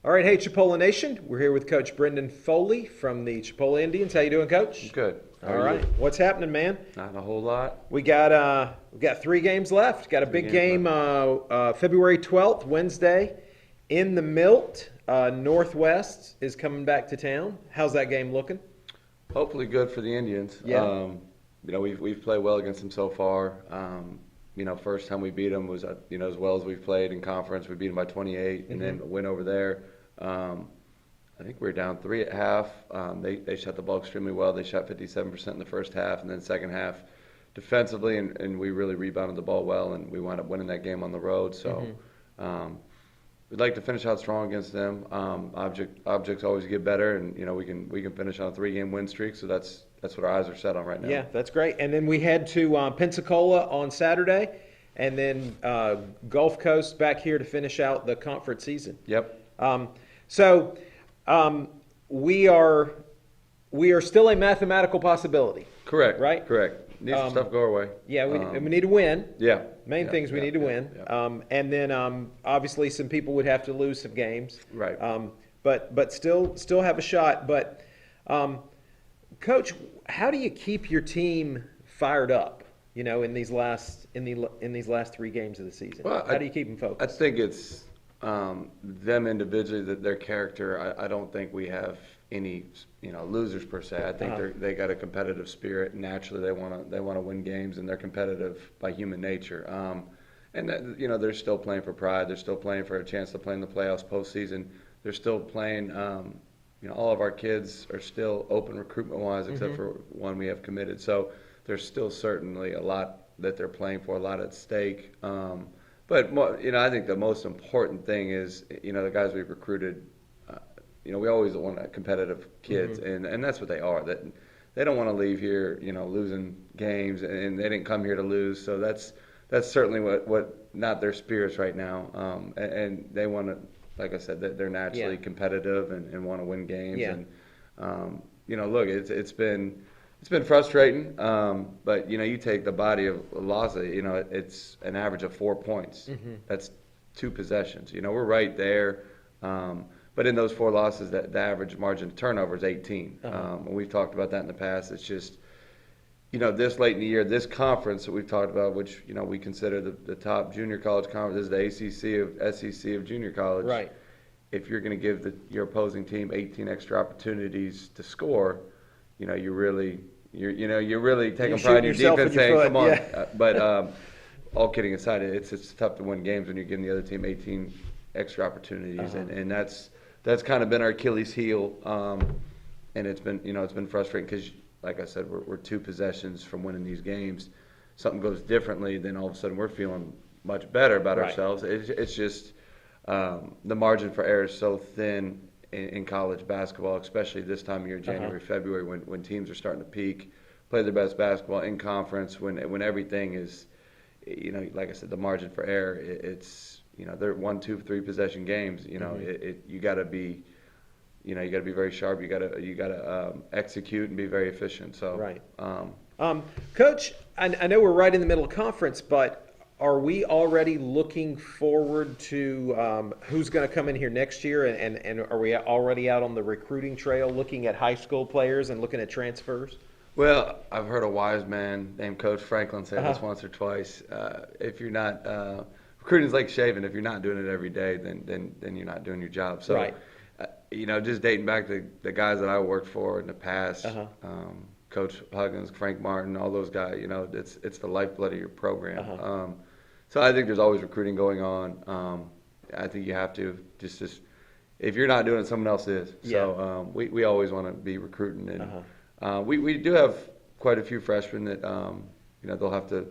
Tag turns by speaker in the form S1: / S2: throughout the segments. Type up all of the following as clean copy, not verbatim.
S1: All right, hey Chipola Nation, we're here with Coach Brendan Foley from the Chipola Indians. How you doing, Coach?
S2: Good. How
S1: All
S2: are
S1: right,
S2: you?
S1: what's happening, man?
S2: Not a whole lot.
S1: We got 3 games left. Got a
S2: Three
S1: big
S2: games
S1: game February 12th, Wednesday, in the Milt. Northwest is coming back to town. How's that game looking?
S2: Hopefully good for the Indians.
S1: Yeah.
S2: We've played well against them so far. First time we beat them was as well as we've played in conference. We beat them by 28, and then a win over there. I think we were down 3 at half. They shot the ball extremely well. They shot 57% in the first half, and then second half defensively, and we really rebounded the ball well, and we wound up winning that game on the road. So we'd like to finish out strong against them. Objects always get better, and we can finish on a 3-game win streak. So that's what our eyes are set on right now.
S1: Yeah, that's great. And then we head to Pensacola on Saturday, and then Gulf Coast back here to finish out the conference season.
S2: Yep.
S1: So we are still a mathematical possibility.
S2: Correct.
S1: Right?
S2: Correct. Need some stuff go our way.
S1: Yeah, we need to win.
S2: Yeah.
S1: Main things we need to win.
S2: Yeah.
S1: And then obviously some people would have to lose some games.
S2: Right.
S1: But still have a shot. But Coach, how do you keep your team fired up? In these last 3 games of the season.
S2: Well,
S1: how do you keep them focused?
S2: I think it's them individually, that their character. I don't think we have any losers per se. I think they got a competitive spirit. Naturally, they want to win games, and they're competitive by human nature. And that, they're still playing for pride. They're still playing for a chance to play in the playoffs postseason. They're still playing. All of our kids are still open recruitment-wise, except for one we have committed. So there's still certainly a lot that they're playing for, a lot at stake. But I think the most important thing is, the guys we've recruited. We always want competitive kids, and that's what they are. That they don't want to leave here, losing games, and they didn't come here to lose. So that's certainly what not their spirits right now. And they want to, like I said, they're naturally competitive and want to win games.
S1: Yeah.
S2: And look, it's been frustrating, but you take the body of loss. It's an average of 4 points. That's 2 possessions. We're right there. But in those 4 losses, the average margin of turnover is 18. And we've talked about that in the past. It's just, this late in the year, this conference that we've talked about, which, we consider the top junior college conference, is the ACC of SEC of junior college.
S1: Right.
S2: If you're going to give your opposing team 18 extra opportunities to score, you're really taking pride in your defense, saying, "Come on!"
S1: Yeah.
S2: But all kidding aside, it's tough to win games when you're giving the other team 18 extra opportunities, and that's kind of been our Achilles heel, and it's been frustrating because, like I said, we're 2 possessions from winning these games. Something goes differently, then all of a sudden we're feeling much better about ourselves. It's just the margin for error is so thin in college basketball, especially this time of year, January, February, when teams are starting to peak, play their best basketball in conference, when everything is, like I said, the margin for error, it's they're 1, 2, 3 possession games. You got to be, you got to be very sharp. You got to execute and be very efficient. So
S1: right. Coach, I know we're right in the middle of conference, but are we already looking forward to who's going to come in here next year? And are we already out on the recruiting trail looking at high school players and looking at transfers?
S2: Well, I've heard a wise man named Coach Franklin say this once or twice. If you're not recruiting's like shaving. If you're not doing it every day, then you're not doing your job. So,
S1: right.
S2: Just dating back to the guys that I worked for in the past, Coach Huggins, Frank Martin, all those guys. It's the lifeblood of your program. So I think there's always recruiting going on. I think you have to just if you're not doing it, someone else is.
S1: Yeah.
S2: So we always want to be recruiting, and we do have quite a few freshmen that they'll have to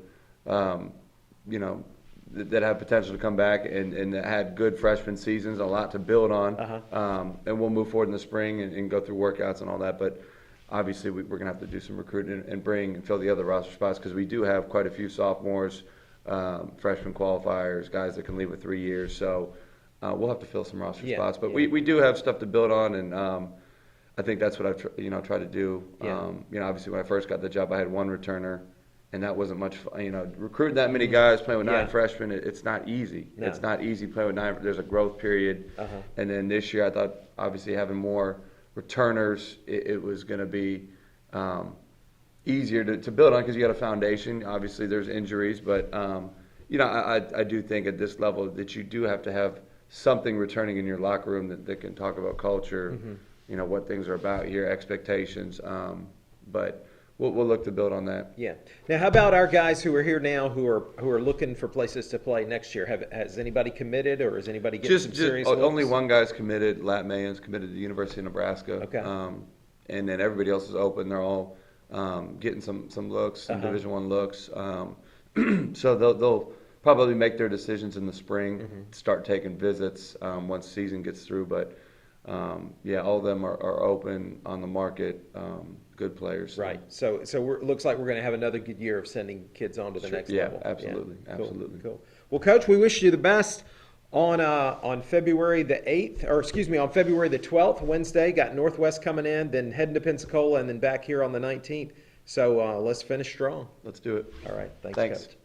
S2: that have potential to come back and that had good freshman seasons, a lot to build on. And we'll move forward in the spring and go through workouts and all that. But obviously we're going to have to do some recruiting and bring and fill the other roster spots because we do have quite a few sophomores, freshman qualifiers, guys that can leave with 3 years. So we'll have to fill some roster spots. But we do have stuff to build on, and I think that's what I've tried to do. Obviously when I first got the job, I had one returner. and that wasn't much fun. Recruiting that many guys, playing with 9
S1: Yeah.
S2: freshmen, it's not easy.
S1: No.
S2: It's not easy playing with 9. There's a growth period.
S1: Uh-huh.
S2: And then this year, I thought obviously having more returners, it was going to be easier to build on because you got a foundation. Obviously, there's injuries, but I do think at this level that you do have to have something returning in your locker room that can talk about culture, what things are about here, expectations. But we'll look to build on that.
S1: Yeah. Now, how about our guys who are here now who are looking for places to play next year? Has anybody committed, or is anybody getting some serious looks?
S2: Only one guy's committed. Lat Mayon's committed to the University of Nebraska.
S1: Okay.
S2: And then everybody else is open. They're all getting some looks, some Division I looks. So they'll probably make their decisions in the spring, start taking visits once season gets through. But all of them are open on the market. Good players.
S1: Right. So looks like we're going to have another good year of sending kids on to the next level.
S2: Absolutely.
S1: Yeah,
S2: Absolutely.
S1: Cool. Well, Coach, we wish you the best on February the 8th, or excuse me, on February the 12th, Wednesday. Got Northwest coming in, then heading to Pensacola, and then back here on the 19th. So let's finish strong.
S2: Let's do it.
S1: All right. Thanks.
S2: Thanks.
S1: Coach.